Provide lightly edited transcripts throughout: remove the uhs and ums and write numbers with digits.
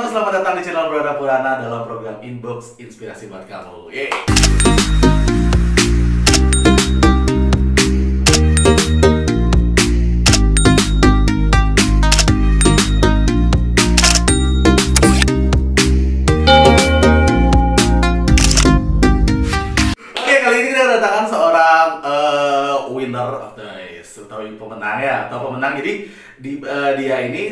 selamat datang di channel Brada Purana dalam program Inbox Inspirasi buat kamu. Yeay. Oke, kali ini kita kedatangan seorang winner of the race, atau pemenang ya, atau pemenang. Jadi dia ini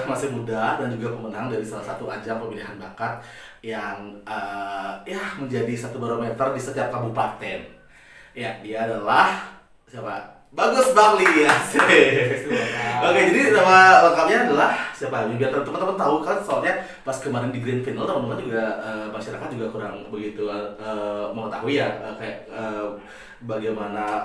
masih muda dan juga pemenang dari salah satu ajang pemilihan bakat yang menjadi satu barometer di setiap kabupaten. Ya, dia adalah siapa? Bagus Bakli ya. Oke, jadi nama lengkapnya adalah siapa? Biar teman-teman tahu kan, soalnya pas kemarin di Grand Final teman-teman juga masyarakat juga kurang begitu mengetahui ya bagaimana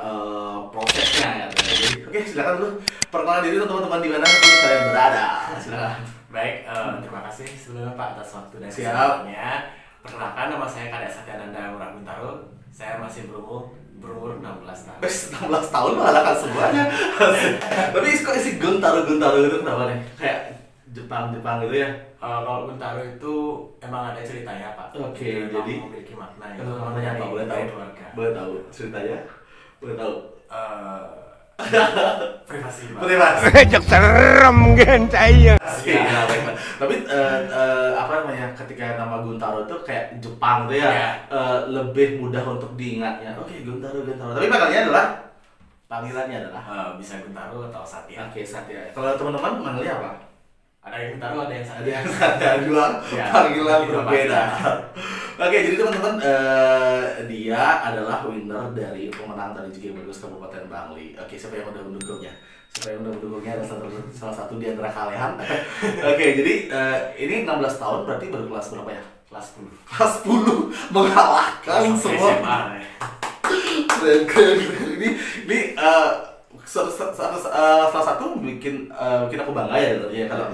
prosesnya ya. Jadi, oke, silakan dulu perkenalan diri teman-teman di mana pun kalian berada. Silakan. Baik, terima kasih sebelumnya Pak atas waktu dan Siap. kesempatannya. Perkenalkan, nama saya Kadek Satyananda Murah Guntaro. Saya masih berumur 16 tahun. 16 tahun malah kan semuanya. Tapi kok isi Guntaro gitu kenapa nih? Kayak Jepang gitu ya. Kalau Guntaro itu emang ada ceritanya Pak. Oke, Memang jadi memiliki makna itu. maknanya apa? Boleh tahu? Keluarga. Boleh tahu ceritanya? Boleh tahu? Privasi Pak. Privasi. Cek serem kan saya. Iya, baik. Tapi apa namanya, ketika nama Guntaro itu kayak Jepang tuh ya, Iya. lebih mudah untuk diingatnya. Oke, Guntaro. Tapi panggilannya adalah Bisa Guntaro atau Satya. oke, Satya. Kalau teman-teman manggilnya apa? Ada yang Guntaro, ada yang Ada Satya. yang Satya, dua Ya, panggilan itu berbeda. panggilan. Oke, jadi teman-teman, dia adalah winner dari pemenang dari JG Bagus Kabupaten Bangli. Oke, siapa yang udah mendukungnya? Ada salah satu di antara kalian. Oke, jadi ini 16 tahun berarti baru kelas berapa ya? Kelas 10. Kelas 10 mengalahkan semua. SMA. Keren. Ini salah satu bikin aku bangga ya tentunya. Kalau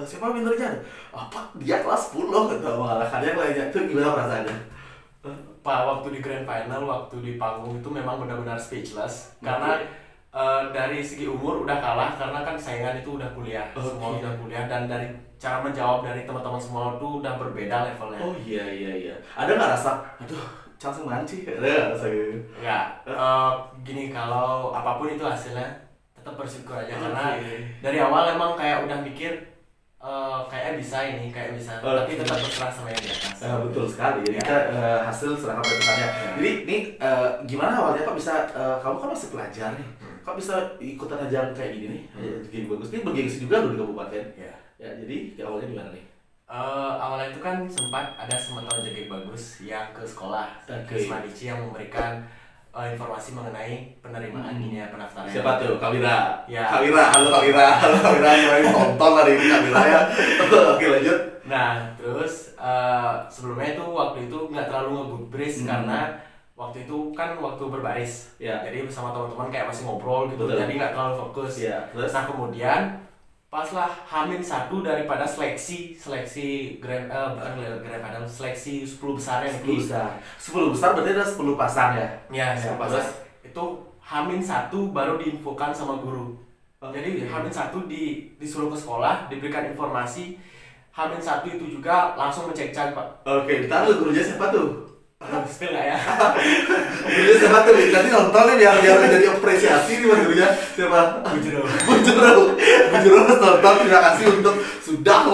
siapa winnernya? Apa dia kelas 10 gitu mengalahkan yang lainnya. Itu gimana perasaannya? Pak, waktu di grand final, waktu di panggung itu memang benar-benar speechless. Karena dari segi umur udah kalah, karena kan saingan itu udah kuliah. Semua udah kuliah, dan dari cara menjawab dari teman-teman semua itu udah berbeda levelnya. Oh iya. Ada nggak rasa, aduh, langsung manci? Ada nggak rasa gitu? Enggak, gini, kalau apapun itu hasilnya tetap bersyukur aja. Karena dari awal emang kayak udah mikir kayak bisa, tapi tetap berserah sama yang di atas. Betul sekali. Jadi Ya. kita hasil serahkan pada Tuhannya. Ya. Jadi ini gimana awalnya Pak bisa, kamu kan masih pelajar nih, kok bisa ikutan ajang kayak gini nih? JG Bagus ini bergengsi juga loh di kabupaten. Ya. Ya, jadi awalnya gimana nih? Awalnya itu kan sempat ada sementara JG Bagus yang ke sekolah, ke Oke. Smadici, yang memberikan informasi mengenai penerimaan dunia pendaftaran. Siapa tuh? Kawira. Ya. Kawira, halo Kawira. Yang tonton hari ini Kawira ya. Oke, lanjut. Nah, terus sebelumnya itu waktu itu nggak terlalu nge-gubris karena waktu itu kan waktu berbaris. Ya. Jadi bersama teman-teman kayak masih ngobrol gitu, Betul. jadi nggak terlalu fokus. Ya, terus? Nah, kemudian pas lah H-1 daripada seleksi grand final, seleksi 10 besar yang 10 besar. 10 besar berarti ada 10 pasang ya? Ya, Ya, pasang. terus? Itu H-1 baru diinfokan sama guru. Oke. Jadi H-1 disuruh ke sekolah, diberikan informasi. H-1 itu juga langsung ngecek Pak. Oke, ditaruh gurunya siapa tuh? Spill nggak ya? Gurunya siapa tuh? Nanti nonton nih biar jadi apresiasi nih mas gurunya. Siapa? Bujero harus nonton. Terima kasih untuk sudah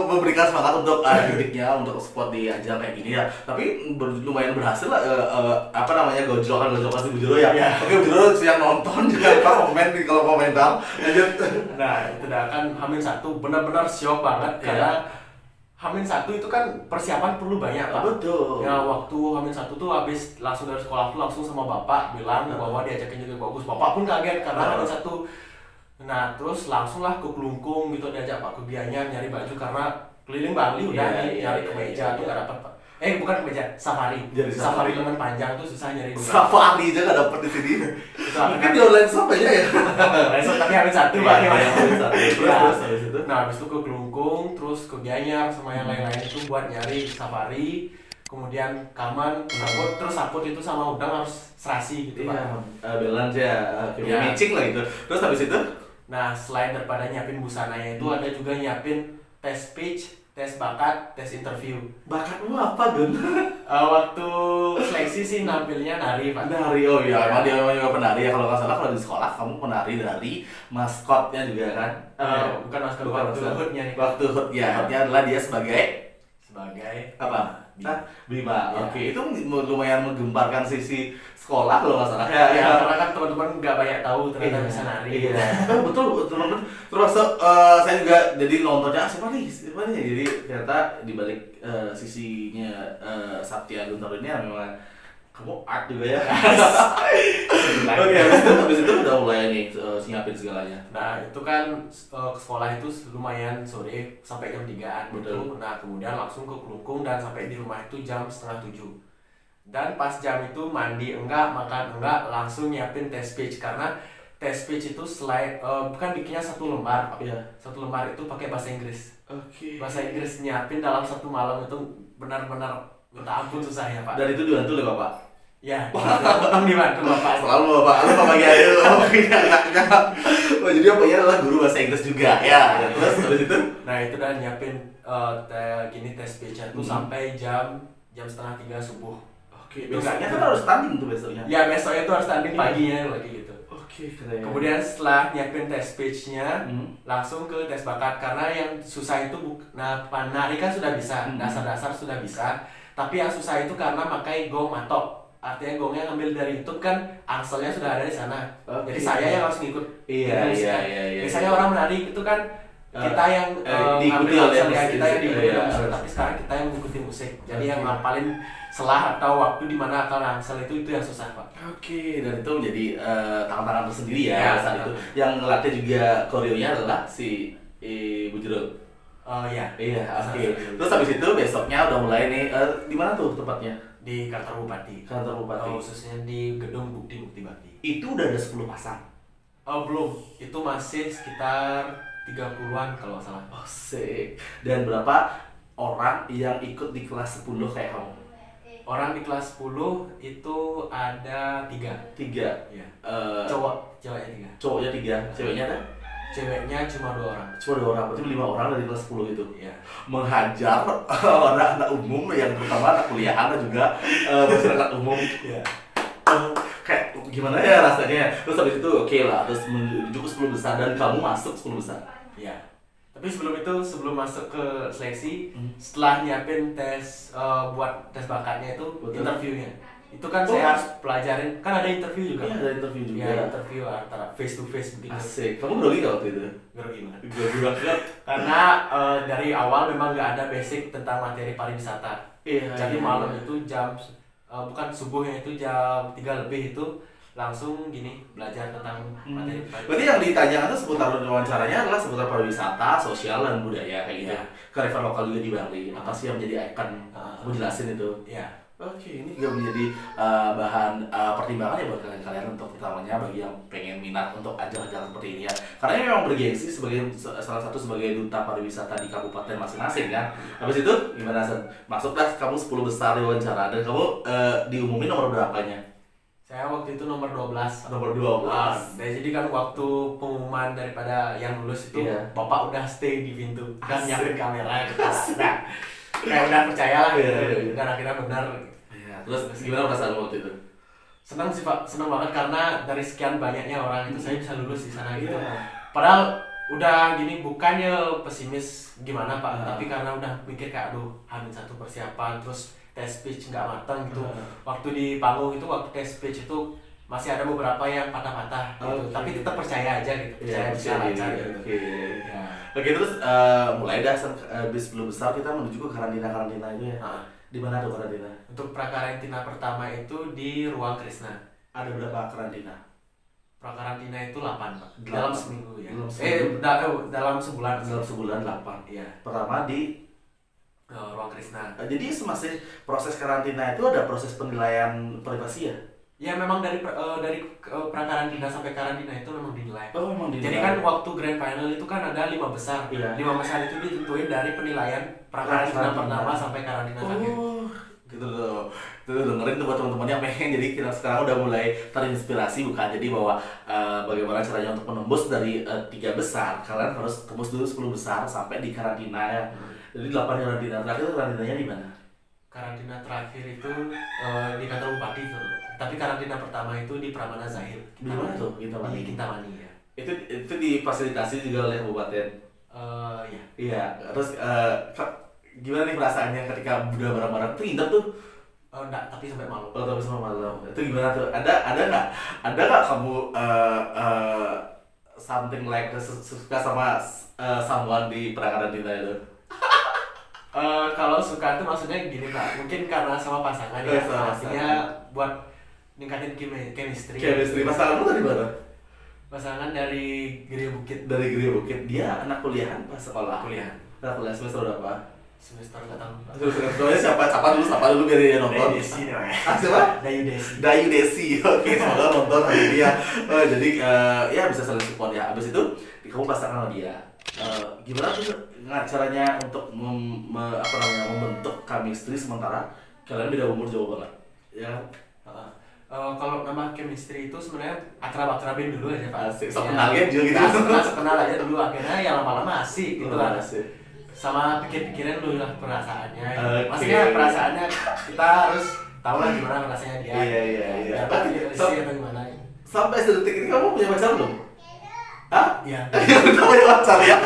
memberikan semangat untuk didiknya untuk support di ajang kayak gini ya. Tapi lumayan berhasil lah. Gojlokan si Bujero ya. Iya. Oke, Bujero yang nonton jangan lupa komen di kolom komentar. Lanjut. Nah, itu dah kan H-1 benar-benar shock banget. Iya. Karena H-1 itu kan persiapan perlu banyak Pak. Betul. Ya, waktu H-1 tuh habis langsung dari sekolah tuh langsung sama bapak bilang bahwa diajakin JG Bagus. Bapak pun kaget karena H-1. Nah, terus langsung lah ke Kelungkung gitu, diajak Pak ke Gianyar nyari baju karena keliling Bali udah nyari kemeja tuh nggak dapat Pak. Bukan kemeja, safari. Jadi safari. Lengan panjang tuh susah nyari. Safari aja nggak dapet di sini. Itu Mungkin di online shop aja ya. tapi H-1 Pak. Terus habis itu. Nah, habis itu ke Kelungkung, terus ke Gianyar sama yang lain-lain itu buat nyari safari. Kemudian Kaman, saput itu sama udang harus serasi gitu Pak. Balance ya, Iya. matching lah gitu. Terus habis itu? Nah, selain daripada nyiapin busananya itu ada juga nyiapin tes speech, tes bakat, tes interview. Bakatmu apa, Gun? Waktu seleksi sih nampilnya nari, Pak. Penari, oh iya, emang dia memang juga penari ya. Kalau nggak salah, kalau di sekolah kamu penari dari maskotnya juga kan? Bukan maskot, Bukan waktu maskot. hoodnya nih. Waktu hood ya, hoodnya adalah dia sebagai apa? Bima. Bima. Ya. Oke, itu lumayan menggemparkan sisi sekolah kalau nggak salah. Ya, karena kan teman-teman nggak banyak tahu ternyata bisa nari. Iya. Betul, teman-teman. Terus saya juga jadi nontonnya siapa nih? Jadi ternyata di balik sisinya Satya Guntur ini memang kamu art juga ya. Oke, habis itu udah mulai nih siapin segalanya. Nah itu kan ke sekolah itu lumayan sore sampai jam 3-an gitu. Nah kemudian langsung ke Kelungkung dan sampai di rumah itu jam 6:30. Dan pas jam itu mandi enggak, makan enggak, langsung nyiapin test speech. Karena test speech itu selain bukan bikinnya satu lembar, Iya. satu lembar itu pakai bahasa Inggris. Oke. Bahasa Inggris nyiapin dalam satu malam itu benar-benar minta ampun susahnya, Pak. Dan itu dibantu oleh Bapak. Ya, untung dibantu Bapak. Selalu Bapak, lu bagian itu, anaknya. Oh, jadi bapaknya adalah guru bahasa Inggris juga ya. Terus habis itu, Nah itu udah nyiapin tes speech itu sampai jam 2:30 subuh. oke, besoknya kan harus tanding tuh besoknya. Ya besoknya itu harus tanding paginya lagi gitu. Oke, keren. Kemudian setelah nyiapin tes speech-nya, Hmm. langsung ke tes bakat. Karena yang susah itu nari kan sudah bisa, dasar-dasar sudah bisa. Tapi yang susah itu karena pakai gong matok. Artinya gongnya ngambil dari YouTube kan, angselnya sudah ada di sana. Oke. Jadi saya yang harus ngikut. Iya. Biasanya orang menari itu kan kita yang diikuti ngambil oleh angselnya, musik. kita yang diikuti Iya. oleh musik. Tapi sekarang kita yang mengikuti musik. Jadi yang Oke. ngapalin selah atau waktu di mana akan angsel itu yang susah, Pak. Oke, dan itu menjadi tangan-tangan tersendiri ya, Ya, saat itu. Yang ngelatih juga koreonya adalah si Bu Jero. Oh iya. Iya, oke. Terus habis itu besoknya udah mulai nih, di mana tuh tempatnya? Di kantor bupati. Kantor bupati. Khususnya di gedung Bukti Bakti. Itu udah ada 10 pasang. Oh belum, itu masih sekitar 30-an kalau nggak salah. Oh, sick. Dan berapa orang yang ikut di kelas 10 kayak kamu? Orang di kelas 10 itu ada 3. 3. Ya. Eh, Cowoknya 3. Cowoknya 3, ceweknya ada? Ceweknya cuma 2 orang. Cuma 2 orang, berarti 5 orang dari kelas 10 itu. Iya. Menghajar anak-anak umum yang terutama anak kuliahan dan juga masyarakat umum. Iya. Kayak gimana ya rasanya? Terus habis itu oke lah, terus menuju ke 10 besar dan kamu masuk 10 besar. Iya. Tapi sebelum masuk ke seleksi, setelah nyiapin tes buat tes bakatnya itu Betul. interviewnya. Itu kan saya harus pelajarin, kan ada interview juga. Iya, ada interview juga. Ya, interview antara face to face begitu. Asik. Kamu grogi gak waktu itu? Grogi banget. Grogi banget. Karena dari awal memang nggak ada basic tentang materi pariwisata. Iya. Jadi iya, malam iya. itu bukan subuhnya itu jam 3 lebih itu langsung gini belajar tentang materi pariwisata. Berarti yang ditanyakan itu seputar wawancaranya adalah seputar pariwisata, sosial dan budaya kayak gitu. Iya. Kearifan lokal juga di Bali. Apa sih yang menjadi ikon? Kamu jelasin itu. Ya. Oke, ini juga menjadi bahan pertimbangan ya buat kalian-kalian untuk utamanya bagi yang pengen minat untuk ajang-ajang seperti ini ya. Karena ini memang bergengsi sebagai salah satu sebagai duta pariwisata di kabupaten masing-masing kan. Habis itu gimana San? Masuklah kamu 10 besar di wawancara dan kamu diumumin nomor berapanya? Saya waktu itu nomor 12. Nomor 12. Jadi kan waktu pengumuman daripada yang lulus itu Iya. Bapak udah stay di pintu dan Asik. nyiapin kamera gitu. Nah, kayak udah percaya lah gitu. Iya. Dan akhirnya benar. Ya, terus gimana perasaan waktu itu? Senang sih Pak, senang banget karena dari sekian banyaknya orang itu saya bisa lulus di sana gitu. Iya. Padahal udah gini bukannya pesimis gimana Pak, tapi karena udah mikir kayak aduh hamil satu persiapan terus tes speech nggak matang gitu. Waktu di panggung itu waktu tes speech itu masih ada beberapa yang patah-patah gitu. Tapi tetap percaya aja gitu. Percaya bisa lancar gitu. Oke. Ya. Oke, terus mulai dah habis 10 besar kita menuju ke karantina itu ya. Nah, Di mana tuh karantina? untuk prakarantina pertama itu di Ruang Krisna. Ada berapa karantina? Prakarantina itu 8 Pak. 8. Dalam seminggu ya. Dalam seminggu. Dalam sebulan. Dalam sebulan 8. Iya. Pertama di Ruang Krisna. jadi masih proses karantina itu ada proses penilaian privasi ya? Ya memang dari prakarantina sampai karantina itu memang dinilai. Oh, memang Jadi kan waktu grand final itu kan ada 5 besar. Iya. 5 besar itu ditentuin dari penilaian prakarantina Karantina. pertama sampai karantina terakhir. Oh, Gitu tuh. Tuh dengerin tuh buat teman-teman yang pengen jadi kita sekarang udah mulai terinspirasi bukan jadi bahwa bagaimana caranya untuk menembus dari 3 besar. Kalian harus tembus dulu 10 besar sampai di karantina ya. Jadi 8 karantina terakhir karantinanya di mana? Karantina terakhir itu di kantor bupati tuh. Tapi karantina pertama itu di Pramana Zahir. Di mana tuh? Di Kintamani ya. Itu difasilitasi juga oleh kabupaten. Iya. Iya. Terus gimana nih perasaannya ketika udah bareng-bareng tuh indah tuh? Enggak, tapi sampai malam. Oh, tapi sama malam. Itu gimana tuh? Ada nggak kamu something like suka sama someone di karantina itu? Kalau suka tuh maksudnya gini Pak, mungkin karena sama pasangan ya, artinya buat ningkatin chemistry. Pasangan lu dari mana? Pasangan dari Gria Bukit. Dari Gria Bukit. Dia anak kuliahan pas sekolah. Kuliahan. Anak kuliah semester berapa? Semester nggak tahu. Terus siapa dulu biar dia nonton. Desi namanya. Siapa? Dayu Desi. Oke, semoga nonton hari dia. Jadi ya bisa saling support ya. Abis itu kamu pasangan sama dia. Gimana tuh caranya untuk membentuk chemistry sementara kalian beda umur jauh banget ya? Kalau nama chemistry itu sebenarnya akrab-akrabin dulu aja Pak. Asik, sok kenalin juga gitu. Kenal aja dulu, akhirnya ya lama-lama asik gitu lah. Sama pikir-pikiran dulu lah perasaannya. Maksudnya perasaannya kita harus tahu lah gimana rasanya dia. Iya. Tapi atau gimana? Sampai sedetik ini kamu punya pacar belum? Hah? Iya. Udah punya pacar ya?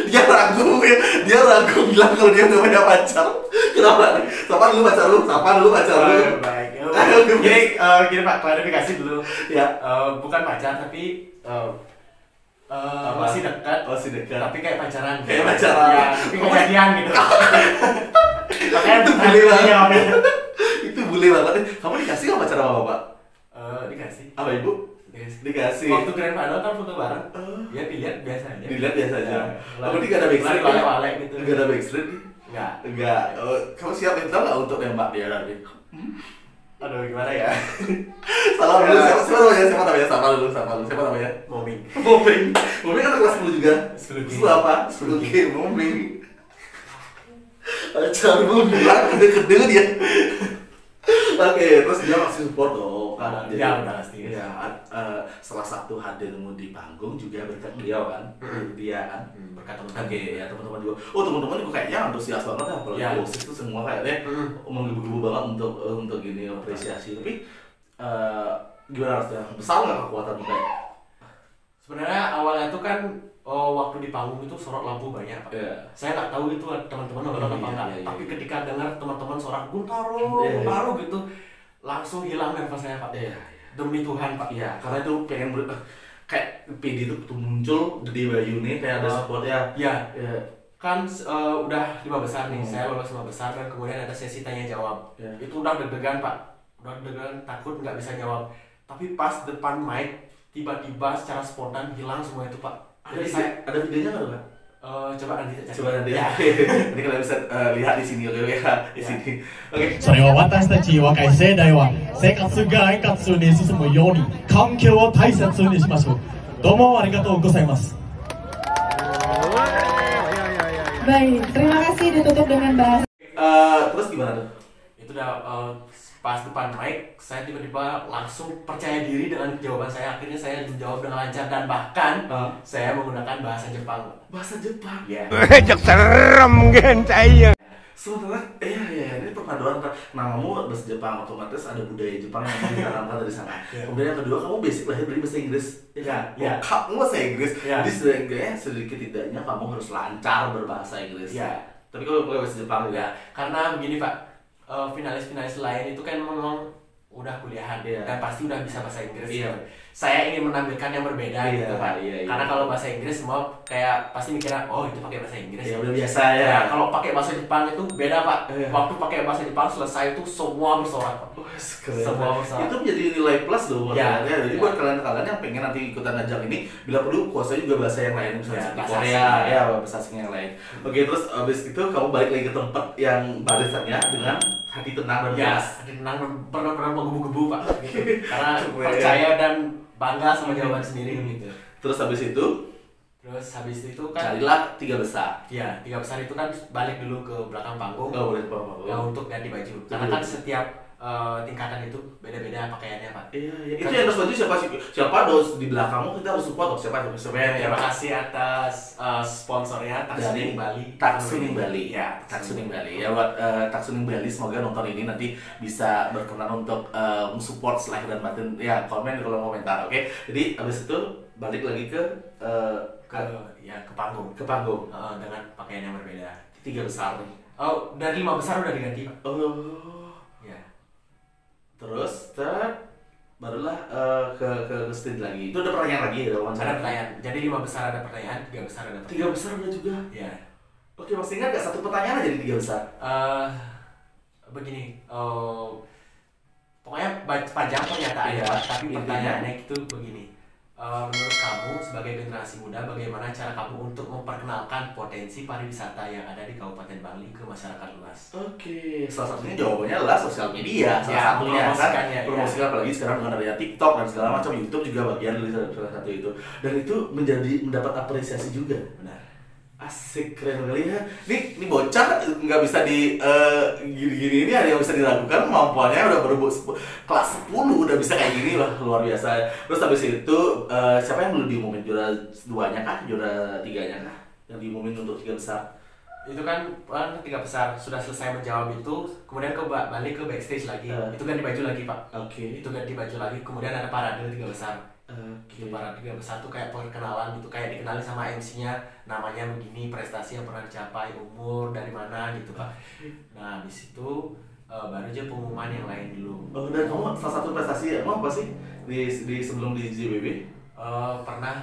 Dia ragu bilang kalau dia udah punya pacar. Kenapa? Sapa dulu pacar lu. Baik. Gini Pak, klarifikasi dulu. Ya. Bukan pacar tapi masih dekat. Tapi kayak pacaran. Kayak pacaran. Ya, tapi kejadian gitu. Makanya itu bule banget. Itu bule banget. Kamu dikasih nggak pacar sama bapak? Dikasih. Apa ibu? Dikasih. Waktu grand final kan foto bareng. Ya dilihat biasa aja. Kamu nggak ada backstreet? Wale gitu. Nggak ada backstreet? Nggak. Kamu siap minta nggak untuk nembak dia nanti? Aduh, gimana ya? Salam dulu, siapa namanya? Siapa namanya? Moming kan kelas 10 juga? 10 apa? 10 G, Moming. Pacar belum bilang, gede dia. Oke, terus dia masih support dong kan? Ya, udah pasti. Ya, salah satu hadirmu di panggung juga berkat beliau kan? Dia kan? Berkat teman-teman. Oke, ya teman-teman juga. Oh, teman-teman juga kayaknya antusias banget ya, apalagi OSIS itu semua kayaknya menggebu-gebu banget untuk gini apresiasi. Tapi gimana rasanya? Besar nggak kekuatan kayak? Sebenarnya awalnya tuh kan waktu di panggung itu sorot lampu banyak Pak. Yeah. Saya nggak tahu itu teman-teman nonton apa enggak. Tapi ketika dengar teman-teman sorak Buntaro gitu, langsung hilang nervous saya Pak. Demi Tuhan Pak. Iya, karena itu pengen kayak PD itu muncul Dede Bayu nih kayak ada support ya. Iya. Kan udah 5 besar nih, saya lolos 5 besar dan kemudian ada sesi tanya jawab. Itu udah deg-degan Pak. Udah deg-degan, takut nggak bisa jawab. Tapi pas depan mic tiba-tiba secara spontan hilang semua itu Pak. Ada videonya nggak Pak? Coba nanti cek. Coba nanti ya. Ini kalian bisa lihat di sini oke ya di sini. Oke. それは私たち若い世代は生活が円滑に進むように環境を大切にしましょう。どうもありがとうございます。 Baik, terima kasih ditutup dengan bahasa. Terus gimana tuh? Itu udah pas depan mic, saya tiba-tiba langsung percaya diri dengan jawaban saya. Akhirnya saya menjawab dengan lancar dan bahkan saya menggunakan bahasa Jepang. Bahasa Jepang? Iya. Cek serem gen saya. Sementara, ini perpaduan namamu bahasa Jepang, otomatis ada budaya Jepang yang ditanamkan dari sana. Kemudian yang kedua, kamu basic lahir dari bahasa Inggris. Kamu bahasa Inggris, jadi sedikit tidaknya kamu harus lancar berbahasa Inggris. Tapi kalau pakai bahasa Jepang juga. Karena begini Pak, finalis-finalis lain itu kan memang udah kuliahan dan pasti udah bisa bahasa Inggris. Saya ingin menampilkan yang berbeda gitu Pak. Karena kalau bahasa Inggris semua kayak pasti mikirnya itu pakai bahasa Inggris. Ya udah biasa ya. Kalau pakai bahasa Jepang itu beda Pak. Waktu pakai bahasa Jepang selesai itu semua bersorak Pak. Semua bersorak. Itu menjadi nilai plus loh buat kalian. Jadi buat kalian yang pengen nanti ikutan ajang ini, bila perlu kuasai juga bahasa yang lain, misalnya di Korea ya, bahasa asing yang lain. Oke, terus abis itu kamu balik lagi ke tempat yang barisannya dengan hati tenang dan puas. Hati tenang benar-benar menggebu-gebu Pak. Karena percaya dan bangga sama jawaban sendiri gitu. Terus habis itu Terus habis itu kan carilah 3 besar. ya 3 besar itu kan balik dulu ke belakang panggung. Nggak boleh bawa Untuk ganti baju. Karena kan setiap tingkatan itu beda-beda pakaiannya Pak. Iya, itu yang harus baju siapa dos di belakangmu, kita harus support dong siapa yang Terima kasih atas sponsornya dari Taksuning Bali. Taksuning Bali ya, Taksuning Bali ya, buat Taksuning Bali semoga nonton ini nanti bisa berkenan untuk support selahir dan batin ya, komen di kolom komentar. Oke, jadi habis itu balik lagi ke panggung. Ke panggung Dengan pakaian yang berbeda. 3 besar nih. Oh, dari 5 besar udah diganti Pak. Ya. Terus barulah ke stage lagi. Itu ada pertanyaan lagi ya, Ada pertanyaan. Jadi 5 besar ada pertanyaan, 3 besar ada pertanyaan. 3 besar udah juga. Ya. Oke, masih ingat gak satu pertanyaan aja di 3 besar? Begini, pokoknya panjang pernyataannya, Iya, tapi intinya. pertanyaannya itu begini. Menurut kamu sebagai generasi muda, bagaimana cara kamu untuk memperkenalkan potensi pariwisata yang ada di Kabupaten Bali ke masyarakat luas? Oke, salah satunya jawabannya adalah sosial media. Salah Ya, satunya promosikannya, kan, promosikan apalagi sekarang dengan adanya TikTok dan segala macam, YouTube juga bagian dari salah satu itu. Dan itu mendapat apresiasi juga. Benar. Asik, keren kali ya. Ini bocah nggak bisa di gini-gini ini, ada yang bisa diragukan kemampuannya, udah kelas 10 udah bisa kayak gini, wah luar biasa. Terus habis itu siapa yang belum diumumin, juara 2-nya kah, juara 3-nya kah yang diumumin untuk 3 besar? Itu kan 3 besar sudah selesai menjawab itu, kemudian balik ke backstage lagi. Itu ganti baju lagi Pak. Oke. Itu ganti baju lagi, kemudian ada parade 3 besar. Oke. Parade 3 besar tuh kayak perkenalan gitu, kayak dikenali sama MC-nya, namanya begini, prestasi yang pernah dicapai, umur dari mana gitu Pak. Nah habis itu baru aja pengumuman yang lain dulu. Oh, dan kamu salah satu prestasi kamu apa sih di sebelum di JBB? Pernah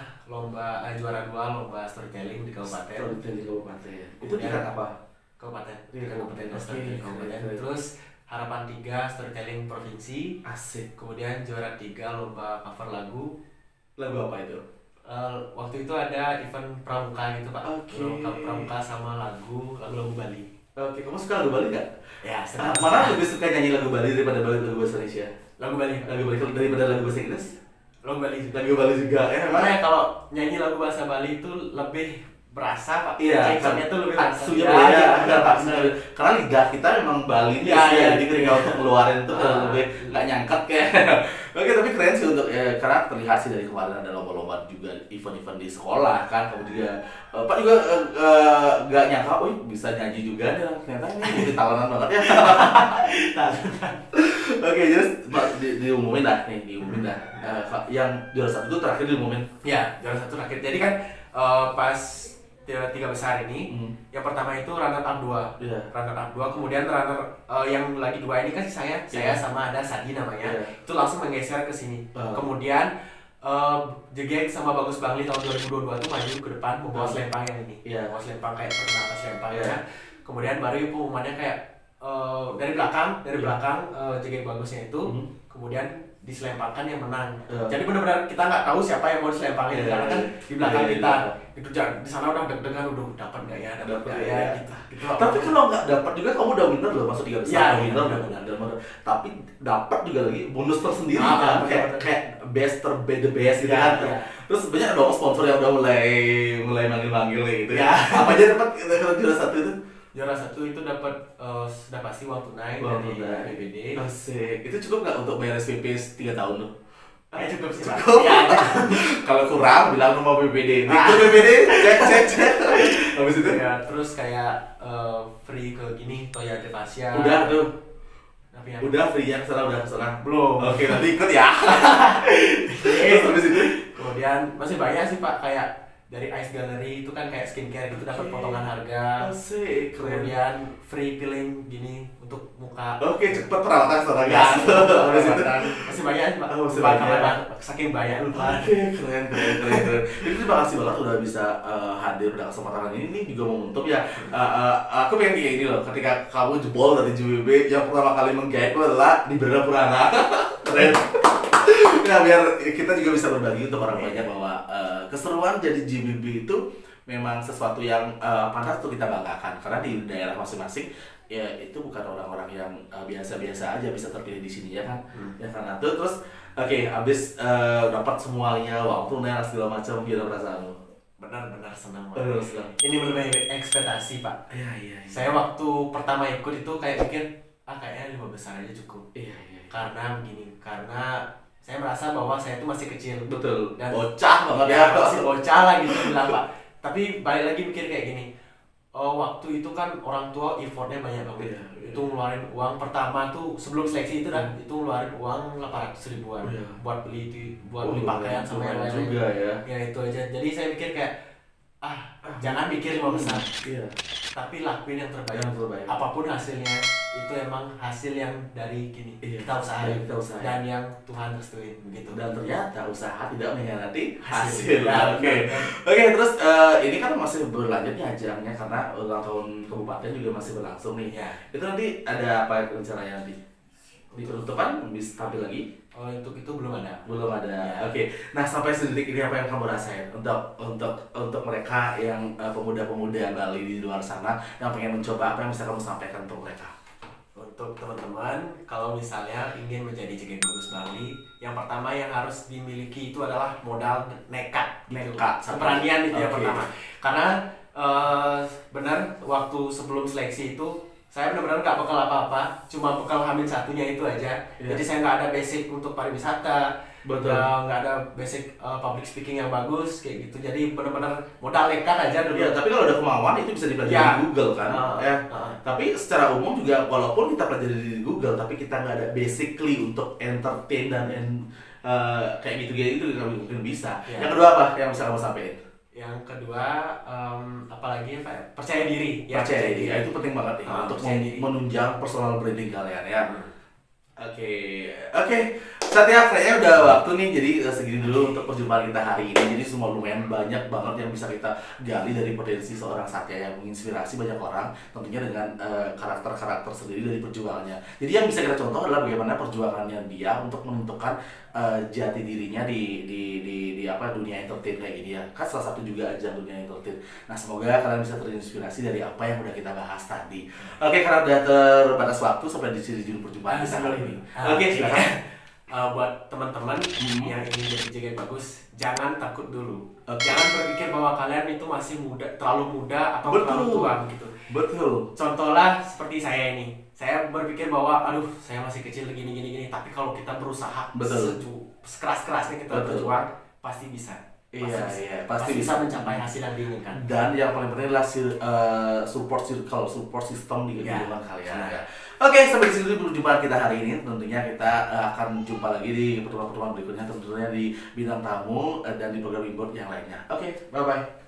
juara 2 lomba storytelling di kabupaten. Storytelling kabupaten. Itu Kemudian- tingkat apa? Kabupaten, Tingkat kabupaten. storytelling Oke, kabupaten. keren. Terus harapan 3 storytelling provinsi. Asik. Kemudian juara 3 lomba cover lagu. Lagu apa itu? Waktu itu ada event pramuka gitu Pak. Oke. Pramuka sama lagu Bali. Oke, kamu suka lagu Bali nggak? Ya, Mana lebih suka nyanyi lagu Bali daripada lagu bahasa Indonesia? lagu Bali. Lagu Bali daripada lagu bahasa Inggris? Lagu Bali juga. Lagu Bali juga. Makanya kalau nyanyi lagu bahasa Bali itu lebih berasa Pak. Iya, Cengkoknya tuh lebih berasa. Sunya Ya, beda, iya, ada Pak. benar. Karena lidah kita memang Bali Iya, iya. jadi ketika untuk ngeluarin itu lebih nggak nyangkat kayak. Oke, tapi keren sih untuk karena terlihat sih dari kemarin ada lomba-lomba juga, event-event di sekolah kan, kamu juga Pak juga nggak nyangka, bisa nyanyi juga ya, ternyata ini jadi talenan banget ya. Oke, jadi diumumin dah. Yang juara 1 itu terakhir diumumin. Ya, juara 1 terakhir. Jadi kan pas 3 besar ini, yang pertama itu runner up 2. Iya. Runner up 2, kemudian runner yang lagi 2 ini kan saya Iya. sama ada Sadi namanya. Iya. Itu langsung menggeser ke sini. Kemudian Jegek sama Bagus Bangli tahun 2022 tuh maju ke depan membawa selempang yang ini. Iya. Membawa selempang kayak perkenalkan selempang Iya. ya. Kemudian baru pengumumannya kayak dari belakang Jegek Bagusnya itu, kemudian diselempangkan yang menang. Jadi benar-benar kita nggak tahu siapa yang mau diselempangin, karena kan di belakang kita itu di sana udah deg-degan, udah dapat nggak ya, gitu. Tapi kalau nggak dapat juga kamu udah winner loh, masuk 3 besar. Ya, winner. Tapi dapat juga lagi bonus tersendiri Ah, kan, betul. kayak the best gitu Ya, kan. ya. Terus banyak dong sponsor yang udah mulai manggil gitu Ya. Apa aja dapat kalau juara 1 itu? Juara 1 itu dapat sudah pasti uang tunai Uang dari tunai. BPD. Asik. Itu cukup nggak untuk bayar SPP 3 tahun tuh? Cukup sih Pak. Cukup. Ya, Kalau kurang bilang rumah BPD. Itu BPD, cek. Habis itu ya, terus kayak free ke gini Toya Devasia. udah tuh. Tapi yang Udah free-nya kesana, udah kesana. belum. Oke, nanti ikut ya. Terus habis itu? Kemudian masih banyak sih Pak, kayak dari Ice Gallery itu kan kayak skincare gitu, dapat potongan harga. Asik, keren. Kemudian free peeling gini untuk muka. Oke, cepet perawatan sekarang Ya, guys. Habis itu? masih banyak sih Pak. Oh, masih Lupa banyak. karena saking banyak lupa. Oke, keren. Jadi terima kasih banget udah bisa hadir pada kesempatan ini juga momentum ya. Aku pengen kayak gini loh, ketika kamu jebol dari JWB, yang pertama kali menggait adalah di Berda Purana. Keren. Nah, biar kita juga bisa berbagi untuk orang banyak bahwa keseruan jadi JBB itu memang sesuatu yang pantas untuk kita banggakan, karena di daerah masing-masing ya itu bukan orang-orang yang biasa-biasa aja bisa terpilih di sini ya kan. Ya karena itu terus oke, habis dapat semuanya, uang tunai segala macam, gimana perasaanmu? benar-benar senang Pak. Benar senang. Ini melebihi ekspektasi Pak. Iya. Saya waktu pertama ikut itu kayak pikir kayaknya 5 besar aja cukup. Iya. Karena begini, karena saya merasa bahwa saya itu masih kecil. Betul. Dan Bocah banget ya masih bocah lah gitu bilang Pak. Tapi balik lagi mikir kayak gini. Waktu itu kan orang tua effortnya banyak banget. Iya. Itu ngeluarin uang pertama tuh sebelum seleksi itu dah itu ngeluarin uang 800 ribuan Iya. buat beli pakaian sama yang lain juga ya. Ya itu aja. Jadi saya mikir kayak jangan mikir 5 besar, Iya. tapi lakuin yang terbaik. Yang terbaik. Apapun hasilnya itu emang hasil yang dari Iya. kita usahain Kita usahain. dan yang Tuhan restuin begitu. Dan ternyata usaha tidak mengkhianati Hasil. hasil. Oke, terus ini kan masih berlanjut nih ajangnya karena ulang tahun kabupaten juga masih berlangsung nih. Ya. Itu nanti ada apa rencananya nanti? Di penutupan bisa tampil lagi? Untuk itu belum ada. Belum ada. Ya. Oke. Nah, sampai sedetik ini apa yang kamu rasain untuk mereka yang pemuda-pemuda Bali di luar sana yang pengen mencoba, apa yang bisa kamu sampaikan untuk mereka? Untuk teman-teman, kalau misalnya ingin menjadi Jaget Bagus Bali, yang pertama yang harus dimiliki itu adalah modal nekat. Nekat, keberanian itu yang Oke. pertama. Karena benar waktu sebelum seleksi itu saya benar-benar nggak bekal apa-apa, cuma bekal hamil satunya itu aja. Iya. Jadi saya nggak ada basic untuk pariwisata, Betul. nggak ada basic public speaking yang bagus kayak gitu. Jadi benar-benar modal nekat aja dulu. Iya, tapi kalau ada kemauan itu bisa dipelajari Ya. di Google kan. Tapi secara umum juga walaupun kita pelajari di Google, tapi kita nggak ada basically untuk entertain dan kayak gitu-gitu itu mungkin bisa. Ya. Yang kedua apa yang bisa kamu sampaikan? Yang kedua, apalagi apa ya? Percaya diri. Ya, Percaya diri. Itu penting banget nih untuk percaya diri. menunjang personal branding kalian ya. Oke. Satya, kayaknya udah waktu nih, jadi segini dulu untuk perjumpaan kita hari ini. Jadi semua lumayan banyak banget yang bisa kita gali dari potensi seorang Satya yang menginspirasi banyak orang, tentunya dengan karakter-karakter sendiri dari perjuangannya. Jadi yang bisa kita contoh adalah bagaimana perjuangannya dia untuk menentukan jati dirinya di apa dunia entertain kayak gini ya. Kan salah satu juga ajang dunia entertain. Nah, semoga kalian bisa terinspirasi dari apa yang udah kita bahas tadi. Oke, karena udah terbatas waktu sampai di sini dulu perjumpaan kita kali ini. Oke, silakan. Buat teman-teman yang ingin jadi Jaget Bagus, jangan takut dulu. Oke. Jangan berpikir bahwa kalian itu masih muda, terlalu muda atau Betul. terlalu tua gitu. Betul. Contohlah seperti saya ini. Saya berpikir bahwa aduh, saya masih kecil gini. Tapi kalau kita berusaha Betul. sekeras-kerasnya kita Betul. berjuang, pasti bisa. Pasti bisa mencapai hasil yang diinginkan. Dan yang paling penting adalah support system di Ya. lingkungan kalian. Nah. Ya. Oke, sampai di sini dulu perjumpaan kita hari ini. Tentunya kita akan jumpa lagi di pertemuan-pertemuan berikutnya, tentunya di bintang tamu dan di program import yang lainnya. Oke, bye-bye.